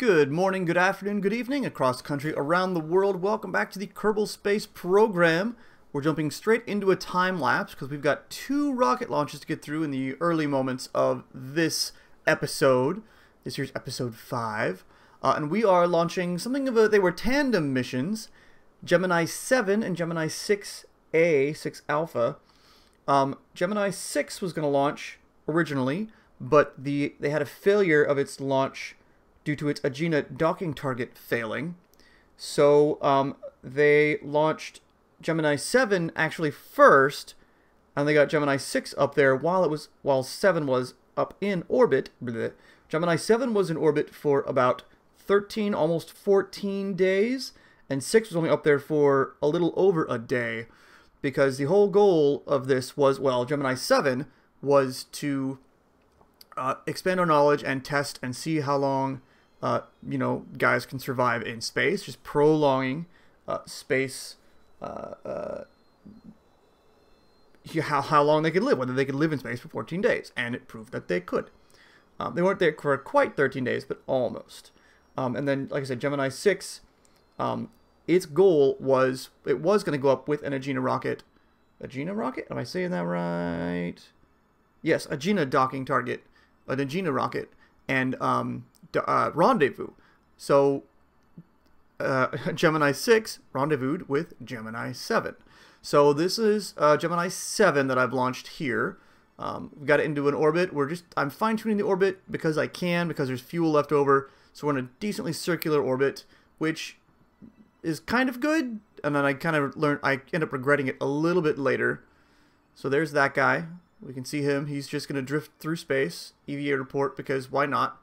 Good morning, good afternoon, good evening, across the country, around the world. Welcome back to the Kerbal Space Program. We're jumping straight into a time lapse because we've got 2 rocket launches to get through in the early moments of this episode. This year's episode 5. And we are launching something of they were tandem missions. Gemini 7 and Gemini 6A, 6 Alpha. Gemini 6 was going to launch originally, but they had a failure of its launch due to its Agena docking target failing. So they launched Gemini 7 actually first, and they got Gemini 6 up there while 7 was up in orbit. Gemini 7 was in orbit for about 13, almost 14 days, and 6 was only up there for a little over a day, because the whole goal of this was, well, Gemini 7 was to expand our knowledge and test and see how long guys can survive in space, just prolonging space, how long they could live, whether they could live in space for 14 days, and it proved that they could. They weren't there for quite 13 days, but almost. And then, like I said, Gemini 6, its goal was, it was going to go up with an Agena rocket. Agena rocket? Am I saying that right? Yes, Agena docking target, an Agena rocket, and Rendezvous. So Gemini 6 rendezvoused with Gemini 7. So this is Gemini 7 that I've launched here. We got it into an orbit. I'm fine-tuning the orbit because I can, because there's fuel left over. So we're in a decently circular orbit, which is kind of good. And then I end up regretting it a little bit later. So there's that guy. We can see him. He's just going to drift through space. EVA report, because why not?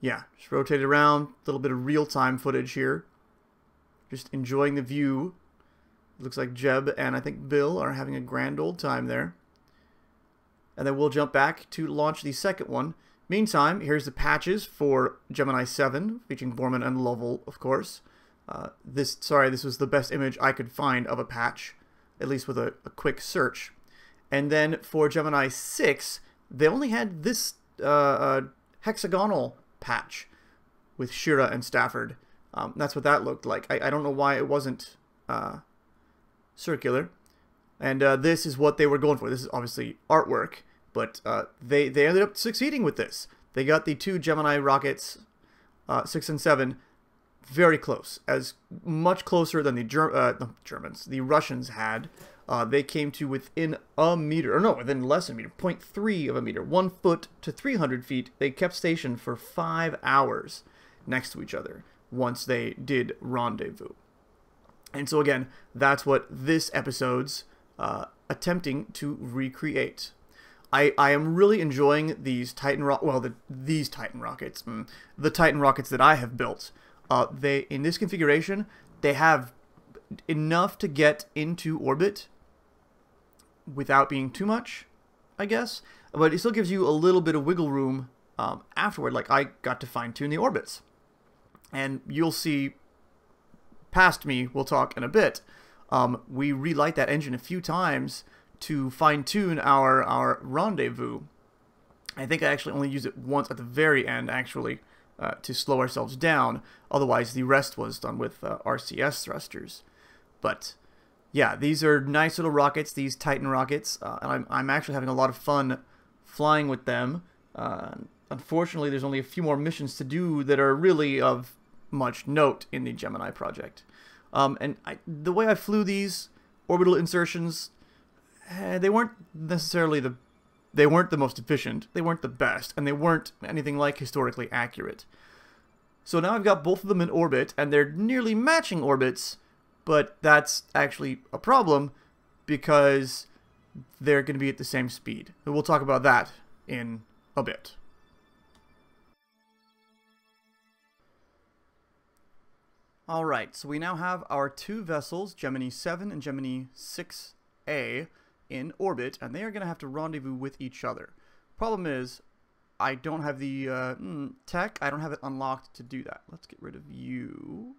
Yeah, just rotate it around. A little bit of real-time footage here. Just enjoying the view. It looks like Jeb and I think Bill are having a grand old time there. And then we'll jump back to launch the second one. Meantime, here's the patches for Gemini 7, featuring Borman and Lovell, of course. This was the best image I could find of a patch, at least with a quick search. And then for Gemini 6, they only had this hexagonal patch with Shira and Stafford. That's what that looked like. I don't know why it wasn't circular. And this is what they were going for. This is obviously artwork, but they ended up succeeding with this. They got the 2 Gemini rockets, 6 and 7, very close, as much closer than the Russians had. They came to within a meter, or no, within less than a meter, 0.3 of a meter, 1 foot to 300 feet. They kept stationed for 5 hours next to each other once they did rendezvous. And so again, that's what this episode's attempting to recreate. I am really enjoying these Titan these Titan rockets, the Titan rockets that I have built. In this configuration, they have enough to get into orbit without being too much, I guess, but it still gives you a little bit of wiggle room afterward. Like, I got to fine-tune the orbits, and you'll see past me, we'll talk in a bit, we relight that engine a few times to fine-tune our rendezvous. I think I actually only used it once at the very end, actually, to slow ourselves down. Otherwise, the rest was done with RCS thrusters. But yeah, these are nice little rockets, these Titan rockets, and I'm actually having a lot of fun flying with them. Unfortunately, there's only a few more missions to do that are really of much note in the Gemini project. The way I flew these orbital insertions, they weren't necessarily they weren't the most efficient, they weren't the best, and they weren't anything like historically accurate. So now I've got both of them in orbit, and they're nearly matching orbits, but that's actually a problem because they're going to be at the same speed. And we'll talk about that in a bit. Alright, so we now have our 2 vessels, Gemini 7 and Gemini 6A, in orbit, and they are going to have to rendezvous with each other. Problem is, I don't have the tech, I don't have it unlocked to do that. Let's get rid of you.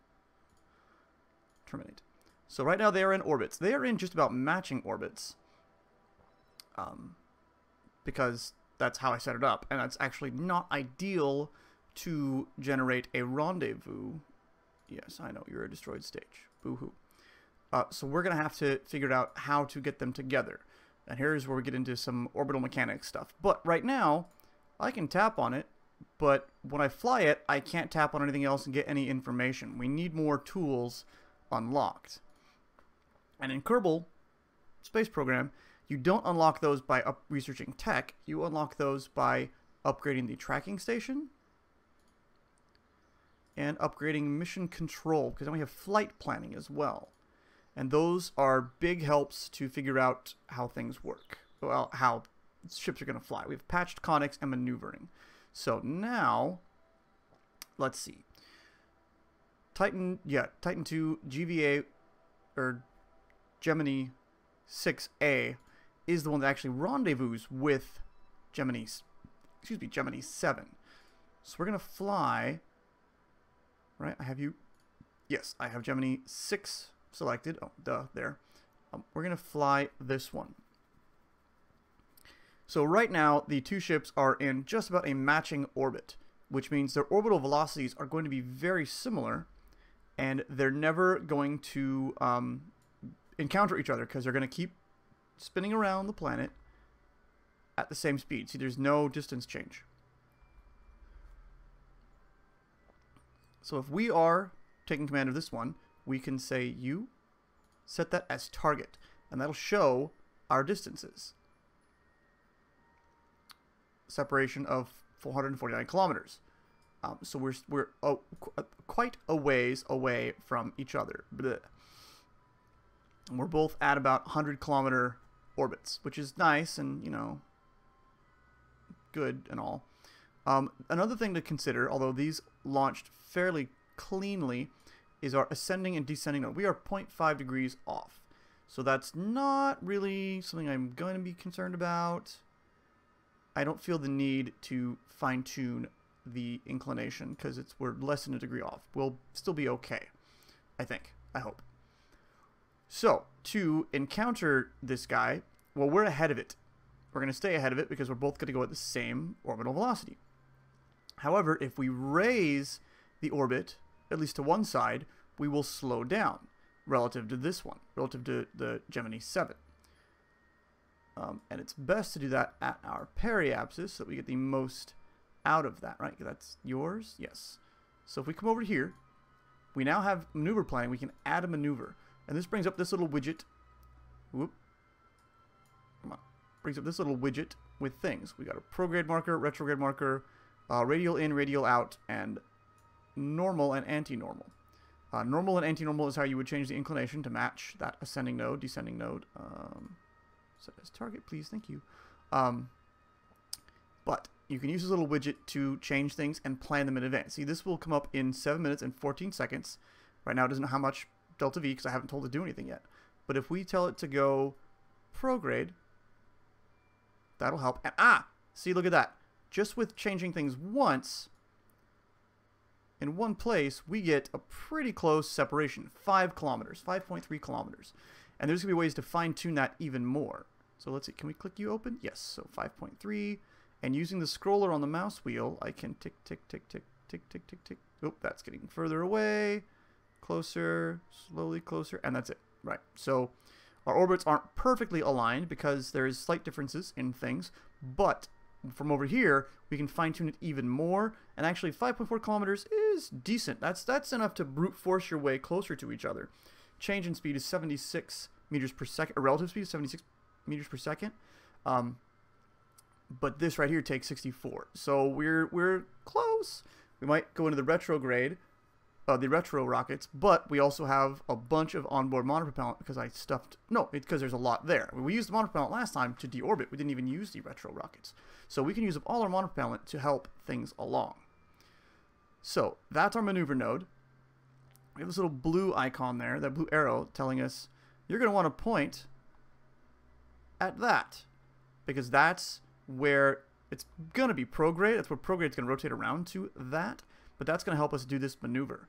Terminate. So right now they are in orbits. They are in just about matching orbits. Because that's how I set it up, and that's actually not ideal to generate a rendezvous. Yes, I know, you're a destroyed stage. Boo-hoo. So we're going to have to figure out how to get them together. And here's where we get into some orbital mechanics stuff. But right now, I can tap on it, but when I fly it, I can't tap on anything else and get any information. We need more tools unlocked. And in Kerbal Space Program, you don't unlock those by researching tech. You unlock those by upgrading the tracking station and upgrading mission control, because then we have flight planning as well. And those are big helps to figure out how things work. Well, how ships are going to fly. We have patched conics and maneuvering. So now, let's see. Titan 2 GVA, or Gemini 6A, is the one that actually rendezvous with Gemini 7. So we're going to fly, right? I have you. Yes, I have Gemini 6 selected. Oh, duh, there. We're going to fly this one. So right now, the two ships are in just about a matching orbit, which means their orbital velocities are going to be very similar, and they're never going to encounter each other, because they're going to keep spinning around the planet at the same speed. See, there's no distance change. So if we are taking command of this one, we can say you set that as target, and that'll show our distances. Separation of 449 kilometers. So we're quite a ways away from each other. Blech. And we're both at about 100-kilometer orbits, which is nice and, you know, good and all. Another thing to consider, although these launched fairly cleanly, is our ascending and descending node. We are 0.5 degrees off. So that's not really something I'm going to be concerned about. I don't feel the need to fine-tune the inclination, because we're less than a degree off. We'll still be okay, I think. I hope. So, to encounter this guy, well, we're ahead of it. We're going to stay ahead of it because we're both going to go at the same orbital velocity. However, if we raise the orbit, at least to one side, we will slow down relative to this one, relative to the Gemini 7. And it's best to do that at our periapsis so that we get the most out of that, right? That's yours? Yes. So if we come over here, we now have maneuver planning. We can add a maneuver. And this brings up this little widget. Whoop. Come on. Brings up this little widget with things. We got a prograde marker, retrograde marker, radial in, radial out, and normal and anti-normal. Normal and anti-normal is how you would change the inclination to match that ascending node, descending node. Set as target, please. Thank you. But you can use this little widget to change things and plan them in advance. See, this will come up in 7 minutes and 14 seconds. Right now it doesn't know how much delta V because I haven't told it to do anything yet. But if we tell it to go prograde, that'll help. And see, look at that. Just with changing things once, in one place, we get a pretty close separation. 5 kilometers, 5.3 kilometers. And there's going to be ways to fine-tune that even more. So let's see, can we click you open? Yes, so 5.3. And using the scroller on the mouse wheel, I can tick, tick, tick, tick, tick, tick, tick, tick. Oop, that's getting further away. Closer, slowly closer, and that's it. Right, so our orbits aren't perfectly aligned because there's slight differences in things, but from over here, we can fine-tune it even more, and actually 5.4 kilometers is decent. That's enough to brute force your way closer to each other. Change in speed is 76 meters per second, or relative speed is 76 meters per second. But this right here takes 64. So we're close. We might go into the retrograde, the retro rockets, but we also have a bunch of onboard monopropellant because I stuffed... No, it's because there's a lot there. We used the monopropellant last time to deorbit. We didn't even use the retro rockets. So we can use up all our monopropellant to help things along. So that's our maneuver node. We have this little blue icon there, that blue arrow telling us you're going to want to point at that because that's where it's going to be prograde. That's where prograde's going to rotate around to that, but that's going to help us do this maneuver.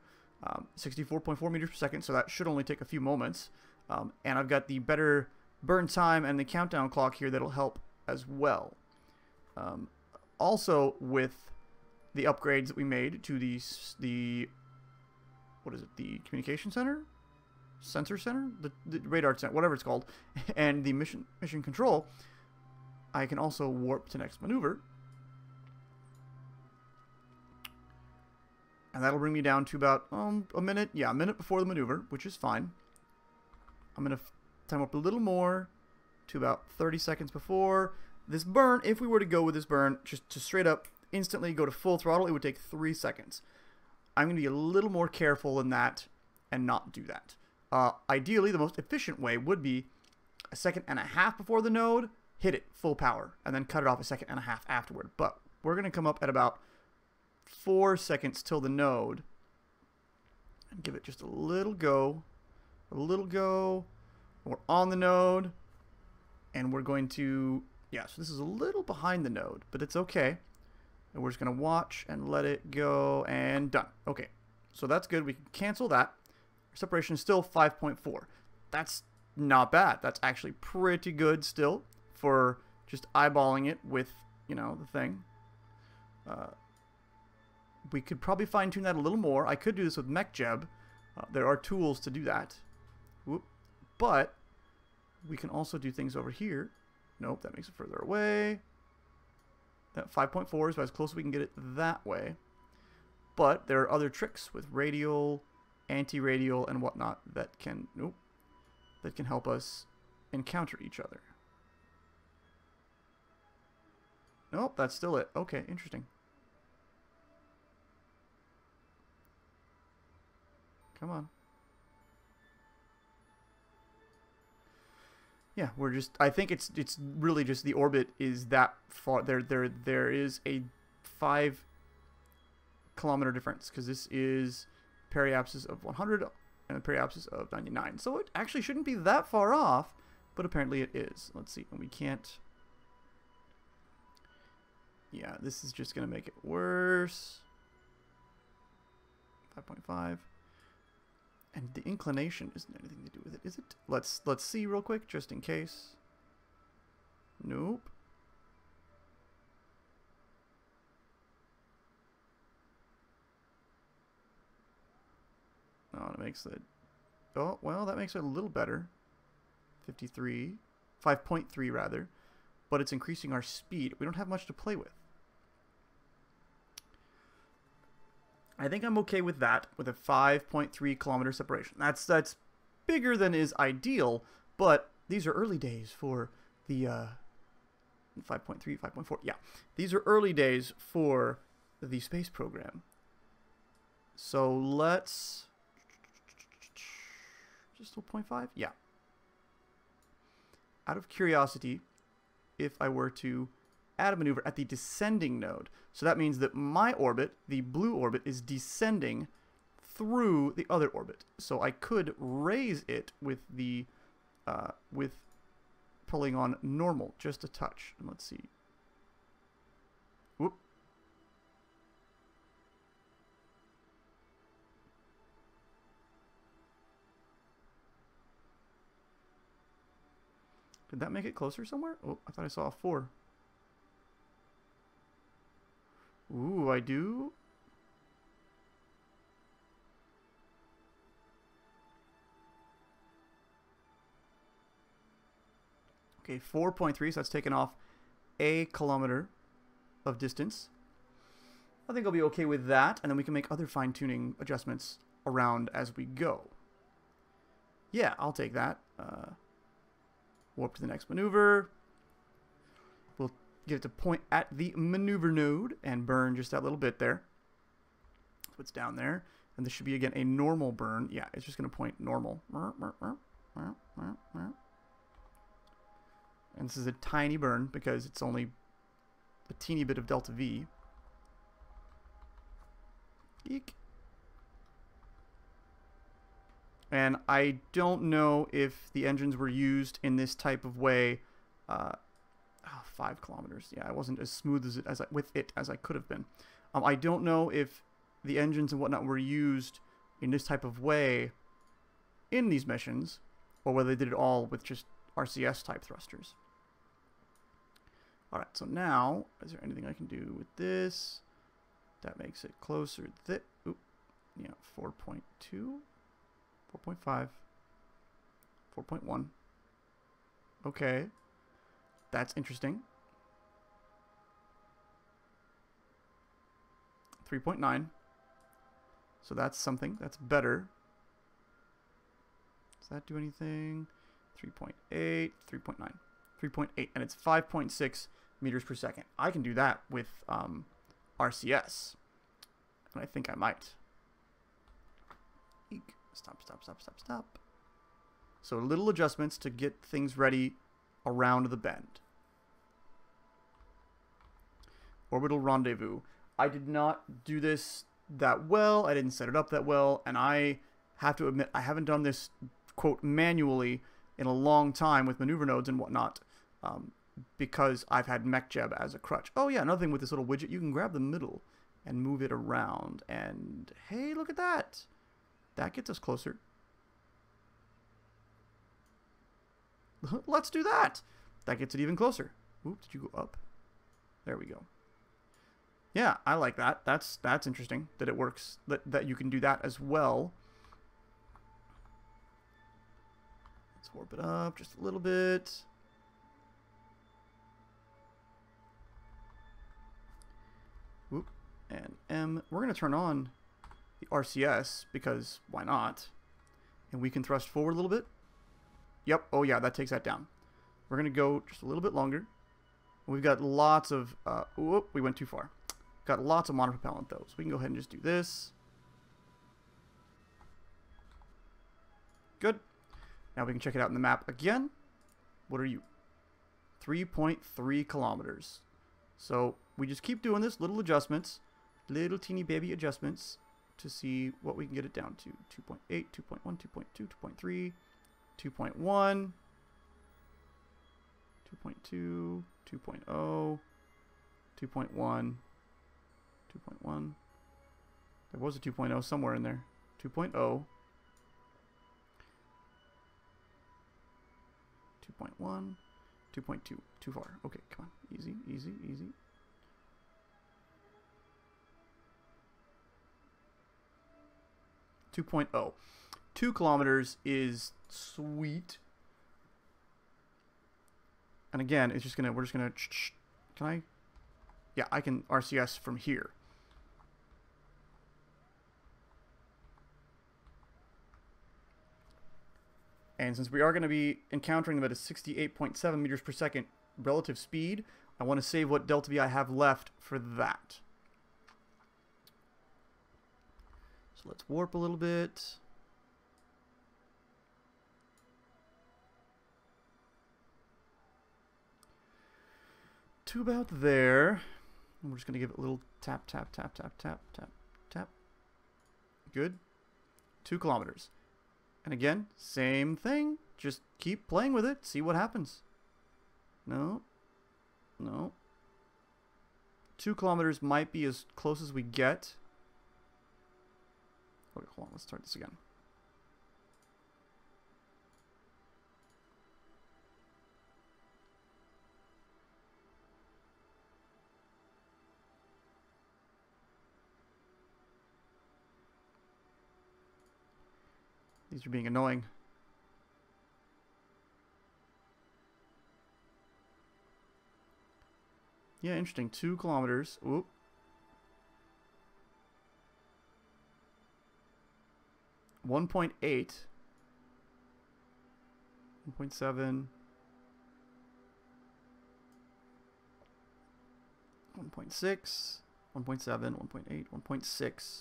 64.4 meters per second, so that should only take a few moments. And I've got the better burn time and the countdown clock here that'll help as well. Also, with the upgrades that we made to the what is it? The communication center, sensor center, the radar center, whatever it's called, and the mission control, I can also warp to next maneuver, and that'll bring me down to about a minute. Yeah, a minute before the maneuver, which is fine. I'm gonna time up a little more to about 30 seconds before this burn. If we were to go with this burn, just to straight up instantly go to full throttle, it would take 3 seconds. I'm going to be a little more careful than that and not do that. Ideally, the most efficient way would be a second and a half before the node, hit it full power, and then cut it off a second and a half afterward. But we're going to come up at about 4 seconds till the node and give it just a little go. A little go. We're on the node, and we're going to... Yeah, so this is a little behind the node, but it's okay. And we're just going to watch and let it go, and done. Okay, so that's good. We can cancel that. Our separation is still 5.4. That's not bad. That's actually pretty good still for just eyeballing it with, you know, the thing. We could probably fine-tune that a little more. I could do this with MechJeb. There are tools to do that. Whoop. But we can also do things over here. Nope, that makes it further away. That 5.4 is about as close as we can get it that way. But there are other tricks with radial, anti-radial, and whatnot that can that can help us encounter each other. Nope, that's still it. Okay, interesting. Come on. Yeah, we're just... I think it's really just the orbit is that far. There is a 5-kilometer difference because this is periapsis of 100 and a periapsis of 99. So it actually shouldn't be that far off, but apparently it is. Let's see. And we can't... Yeah, this is just going to make it worse. 5.5. And the inclination isn't anything to do with it, is it? Let's see real quick, just in case. Nope. Oh, it makes it... Oh, well, that makes it a little better. 53. 5.3, rather. But it's increasing our speed. We don't have much to play with. I think I'm okay with that, with a 5.3 kilometer separation. That's bigger than is ideal, but these are early days for the 5.3, 5.4. Yeah, these are early days for the space program. So let's just 0.5. Yeah. Out of curiosity, if I were to add a maneuver at the descending node. So that means that my orbit, the blue orbit, is descending through the other orbit. So I could raise it with the with pulling on normal just a touch. And let's see. Whoop. Did that make it closer somewhere? Oh, I thought I saw a 4. Ooh, I do? Okay, 4.3, so that's taken off a kilometer of distance. I think I'll be okay with that, and then we can make other fine-tuning adjustments around as we go. Yeah, I'll take that. Warp to the next maneuver. We'll get it to point at the maneuver node and burn just that little bit there. That's what's down there. And this should be, again, a normal burn. Yeah, it's just going to point normal. And this is a tiny burn because it's only a teeny bit of delta V. Eek. And I don't know if the engines were used in this type of way. 5 kilometers. Yeah, I wasn't as smooth with it as I could have been. I don't know if the engines and whatnot were used in this type of way in these missions, or whether they did it all with just RCS type thrusters. All right, so now, is there anything I can do with this? That makes it closer. Oop, yeah, 4.2, 4.5, 4.1. Okay, that's interesting. 3.9. So that's something. That's better. Does that do anything? 3.8, 3.9, 3.8, and it's 5.6 meters per second. I can do that with RCS, and I think I might. Eek. Stop, stop, stop, stop, stop. So little adjustments to get things ready around the bend. Orbital rendezvous. I did not do this that well. I didn't set it up that well, and I have to admit I haven't done this, quote, manually in a long time with maneuver nodes and whatnot, because I've had MechJeb as a crutch. Oh yeah, another thing with this little widget, you can grab the middle and move it around, and hey, look at that. That gets us closer. Let's do that. That gets it even closer. Oop, did you go up? There we go. Yeah, I like that. That's interesting that it works, that you can do that as well. Let's warp it up just a little bit. Whoop. And M. We're going to turn on the RCS because why not? And we can thrust forward a little bit. Yep. Oh yeah, that takes that down. We're going to go just a little bit longer. We've got lots of... whoop, we went too far. Got lots of monopropellant though, so we can go ahead and just do this. Good. Now we can check it out in the map again. What are you? 3.3 kilometers. So we just keep doing this, little adjustments, little teeny baby adjustments to see what we can get it down to. 2.8, 2.1, 2.2, 2.3, 2.1, 2.2, 2.0, 2.1. 2.1. There was a 2.0 somewhere in there. 2.0. 2.1. 2.2. Too far. Okay, come on. Easy, easy, easy. .0. 2 kilometers is sweet. And again, it's just gonna. We're just gonna. Can I? Yeah, I can RCS from here. And since we are going to be encountering them at a 68.7 meters per second relative speed, I want to save what delta V I have left for that. So let's warp a little bit. To about there. And we're just going to give it a little tap, tap, tap, tap, tap, tap, tap. Good. 2 kilometers. And again, same thing. Just keep playing with it. See what happens. No. No. 2 kilometers might be as close as we get. Okay, hold on. Let's start this again. These are being annoying. Yeah, interesting. 2 kilometers. Oop. .8. 1.7. 1.6. 1.7. 1.8. 1.6.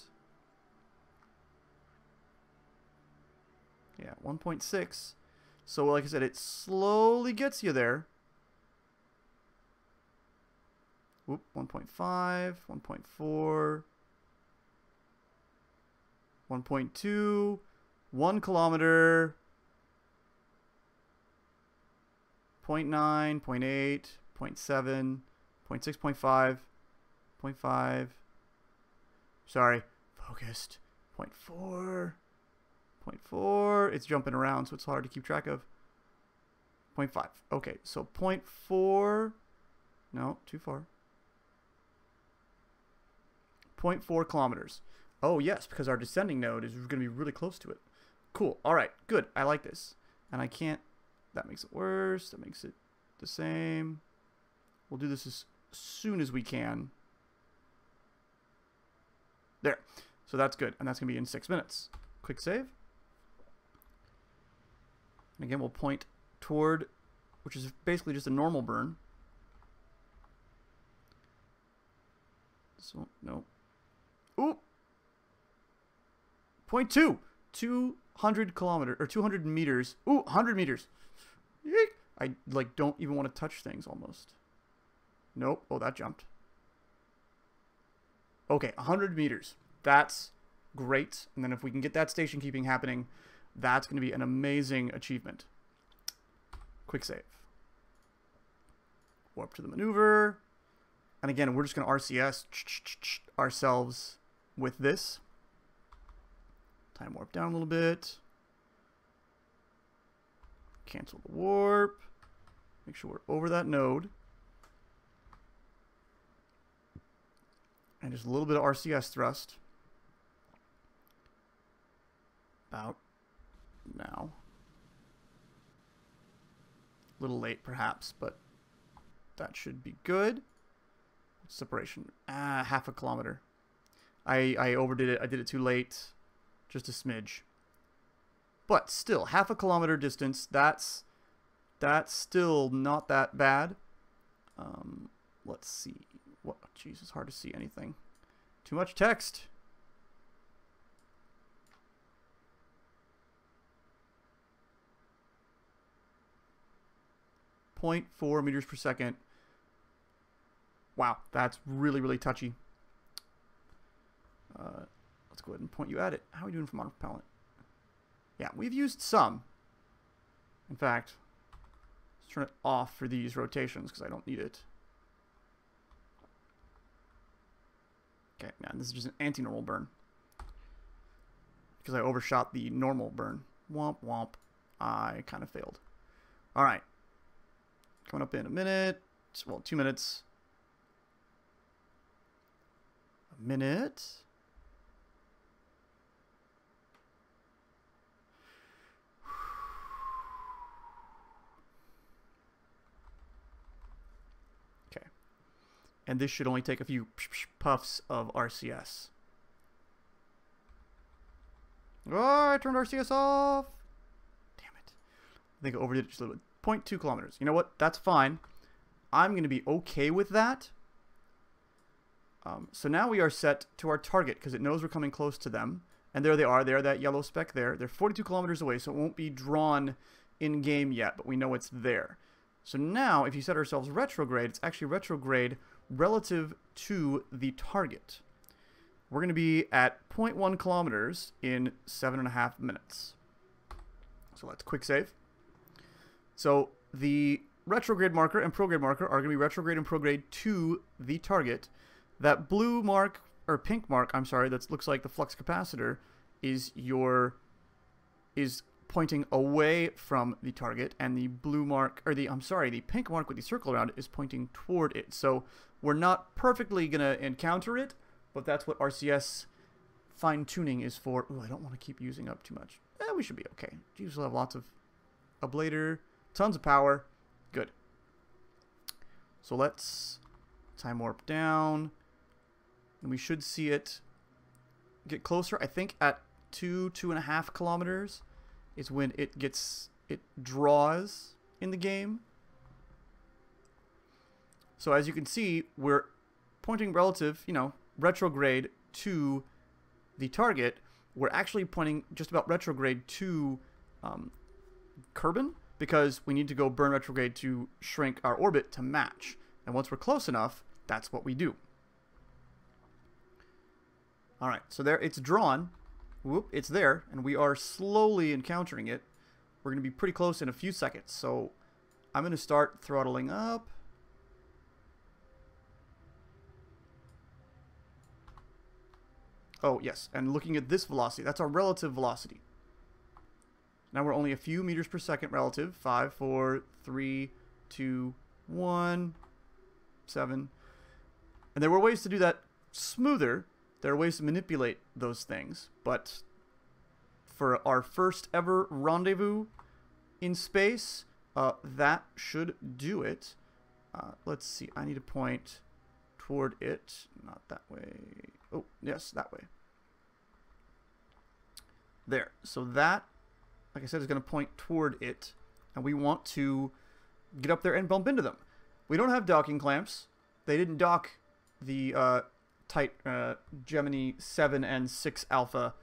Yeah, 1.6. So like I said, it slowly gets you there. Whoop, 1.5, 1.4, 1.2, 1 kilometer, 0.9, 0.8, 0.7, 0.6, 0.5, 0.5. Sorry, focused. 0.4. 0.4. It's jumping around, so it's hard to keep track of. 0.5. Okay, so 0.4. No, too far. 0.4 kilometers. Oh, yes, because our descending node is going to be really close to it. Cool. All right, good. I like this. And I can't... That makes it worse. That makes it the same. We'll do this as soon as we can. There. So that's good. And that's going to be in 6 minutes. Quick save. And again, we'll point toward, which is basically just a normal burn. So, no. Ooh! 0.2! 200 kilometers, or 200 meters. Ooh, 100 meters. Yeek. I, like, don't even want to touch things, almost. Nope. Oh, that jumped. Okay, 100 meters. That's great. And then if we can get that station keeping happening, that's going to be an amazing achievement. Quick save. Warp to the maneuver. And again, we're just going to RCS ourselves with this. Time warp down a little bit. Cancel the warp. Make sure we're over that node. And just a little bit of RCS thrust. About now. A little late perhaps, but that should be good. Separation. Half a kilometer. I overdid it. I did it too late. Just a smidge. But still, half a kilometer distance. That's still not that bad. Let's see. What? Jeez, it's hard to see anything. Too much text. .4 meters per second. Wow, that's really, really touchy. Let's go ahead and point you at it. How are we doing from autopropellant? Yeah, we've used some. In fact, let's turn it off for these rotations because I don't need it. Okay, now this is just an anti-normal burn. Because I overshot the normal burn. Womp womp. I kind of failed. Alright. Coming up in a minute. Well, 2 minutes. A minute. Okay. And this should only take a few puffs of RCS. Oh, I turned RCS off. Damn it. I think I overdid it just a little bit. 0.2 kilometers. You know what? That's fine. I'm going to be okay with that. So now we are set to our target because it knows we're coming close to them. And there they are. They're that yellow speck there. They're 42 kilometers away, so it won't be drawn in-game yet, but we know it's there. So now, if you set ourselves retrograde, it's actually retrograde relative to the target. We're going to be at 0.1 kilometers in 7.5 minutes. So let's quick save. So the retrograde marker and prograde marker are going to be retrograde and prograde to the target. That blue mark, or pink mark, I'm sorry, that looks like the flux capacitor, is pointing away from the target, and the blue mark, or the pink mark with the circle around it is pointing toward it. So we're not perfectly going to encounter it, but that's what RCS fine-tuning is for. Ooh, I don't want to keep using up too much. We should be okay. Geez, we'll have lots of ablator, tons of power. Good. So let's time warp down. And we should see it get closer. I think at 2.5 kilometers is when it draws in the game. So as you can see, we're pointing relative, retrograde to the target. We're actually pointing just about retrograde to Kerbin, because we need to go burn retrograde to shrink our orbit to match. And once we're close enough, that's what we do. Alright, so there it's drawn. Whoop, it's there, and we are slowly encountering it. We're going to be pretty close in a few seconds, so I'm going to start throttling up. Oh, yes, and looking at this velocity, that's our relative velocity. Now we're only a few meters per second relative. 5, 4, 3, 2, 1. 7. And there were ways to do that smoother. There are ways to manipulate those things. But for our first ever rendezvous in space, that should do it. Let's see. I need to point toward it. Not that way. Oh, yes, that way. There. So that, like I said, is going to point toward it. And we want to get up there and bump into them. We don't have docking clamps. They didn't dock the Gemini 7 and 6 Alpha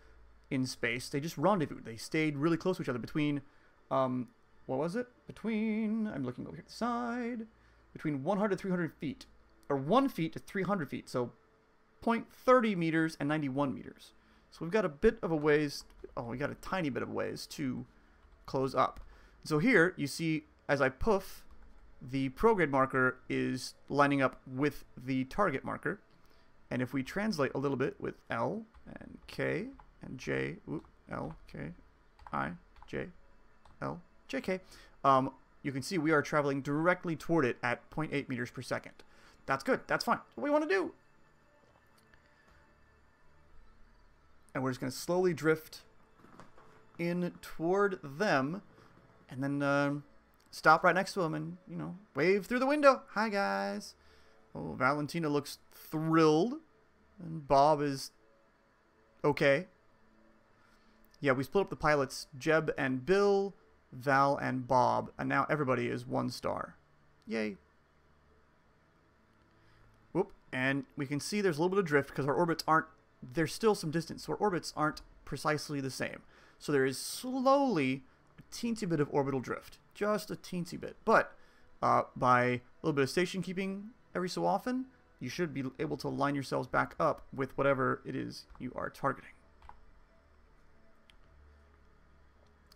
in space. They just rendezvoused. They stayed really close to each other between, what was it? Between, I'm looking over here to the side, between 100 to 300 feet. Or 1 feet to 300 feet. So 0.30 meters and 91 meters. So we've got a bit of a ways, we got a tiny bit of a ways to close up. So here, you see, as I poof, the prograde marker is lining up with the target marker. And if we translate a little bit with L and K and J, L, K, I, J, L, J, K, you can see we are traveling directly toward it at 0.8 meters per second. That's good. That's fine. That's what we want to do. And we're just going to slowly drift in toward them. And then stop right next to them and, you know, wave through the window. Hi, guys. Oh, Valentina looks thrilled. And Bob is okay. Yeah, we split up the pilots, Jeb and Bill, Val and Bob. And now everybody is 1 star. Yay. Whoop. And we can see there's a little bit of drift because our orbits aren't, there's still some distance. So our orbits aren't precisely the same. So there is slowly a teensy bit of orbital drift. Just a teensy bit. But by a little bit of station keeping every so often, you should be able to line yourselves back up with whatever it is you are targeting.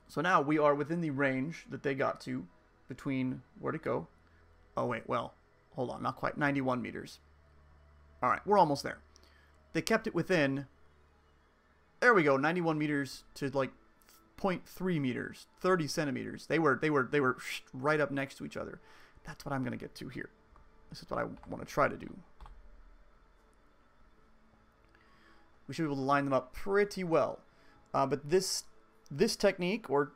So now we are within the range that they got to between, where'd it go? Oh wait, well, hold on, not quite, 91 meters. Alright, we're almost there. They kept it within, there we go, 91 meters to like 0.3 meters, 30 centimeters. They were right up next to each other. That's what I'm going to get to here. This is what I want to try to do. We should be able to line them up pretty well. But this technique, or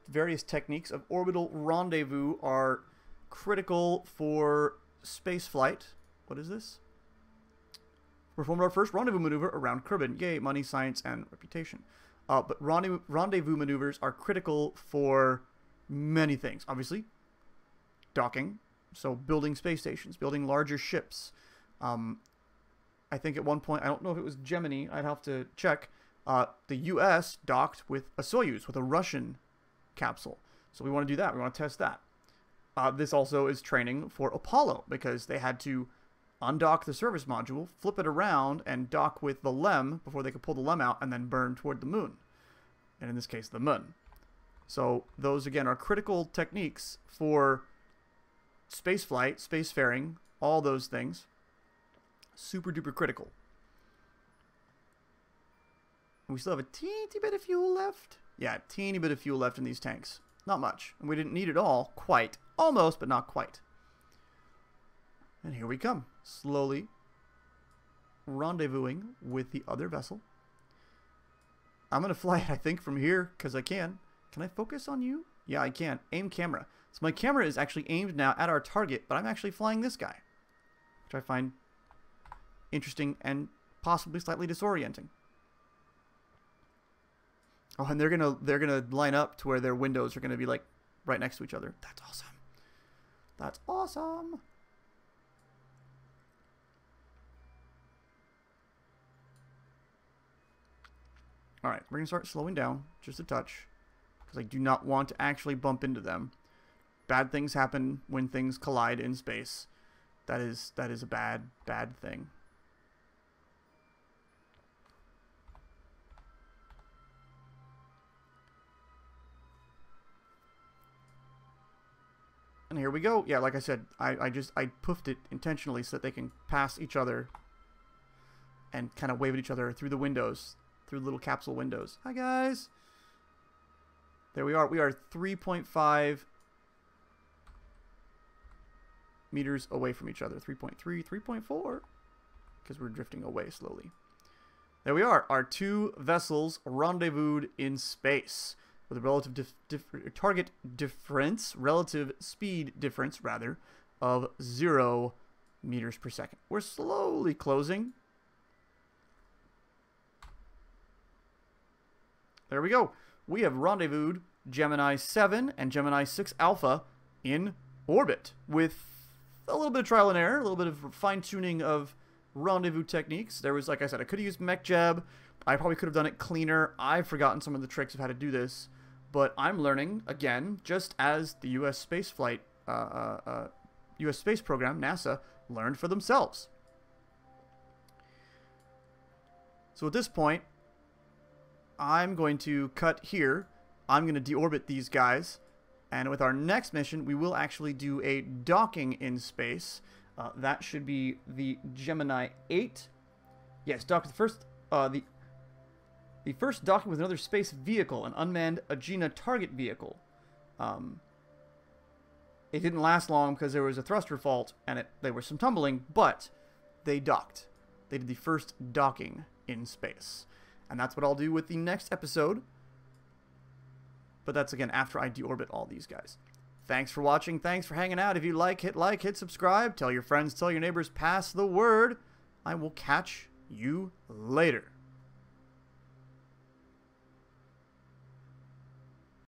various techniques of orbital rendezvous, are critical for space flight. What is this? Performed our first rendezvous maneuver around Kerbin. Yay, money, science, and reputation. But rendezvous maneuvers are critical for many things. Obviously, docking. So building space stations, building larger ships. I think at one point, I don't know if it was Gemini, I'd have to check, the US docked with a Soyuz, with a Russian capsule. So we want to do that. We want to test that. This also is training for Apollo, because they had to undock the service module, flip it around, and dock with the LEM before they could pull the LEM out and then burn toward the moon. And in this case, the moon. So those, again, are critical techniques for spaceflight, spacefaring, all those things. Super duper critical. We still have a teeny bit of fuel left. Yeah, teeny bit of fuel left in these tanks. Not much. And we didn't need it all, quite. Almost, but not quite. And here we come. Slowly rendezvousing with the other vessel. I'm going to fly it, I think, from here, because I can. Can I focus on you? Yeah, I can. Aim camera. So my camera is actually aimed now at our target, but I'm actually flying this guy, which I find interesting and possibly slightly disorienting. Oh, and they're gonna line up to where their windows are gonna be like right next to each other. That's awesome. That's awesome. All right, we're gonna start slowing down just a touch because I do not want to actually bump into them. Bad things happen when things collide in space. That is a bad thing. And here we go. Yeah, like I said, I poofed it intentionally so that they can pass each other and kind of wave at each other through the windows, through little capsule windows. Hi, guys. There we are. We are 3.5 meters away from each other. 3.3, 3.4, because we're drifting away slowly. There we are. Our two vessels rendezvoused in space with a relative target difference, relative speed difference, rather, of 0 meters per second. We're slowly closing. There we go. We have rendezvoused Gemini 7 and Gemini 6 Alpha in orbit with a little bit of trial and error, a little bit of fine-tuning of rendezvous techniques. There was, like I said, I could have used mech jab. I probably could have done it cleaner. I've forgotten some of the tricks of how to do this, but I'm learning again, just as the U.S. space flight, U.S. space program, NASA, learned for themselves. So at this point, I'm going to cut here. I'm going to deorbit these guys, and with our next mission, we will actually do a docking in space. That should be the Gemini 8. Yes, dock the first docking with another space vehicle, an unmanned Agena target vehicle. It didn't last long because there was a thruster fault and there was some tumbling, but they docked. They did the first docking in space. And that's what I'll do with the next episode. But that's, again, after I deorbit all these guys. Thanks for watching. Thanks for hanging out. If you like, hit subscribe. Tell your friends, tell your neighbors, pass the word. I will catch you later.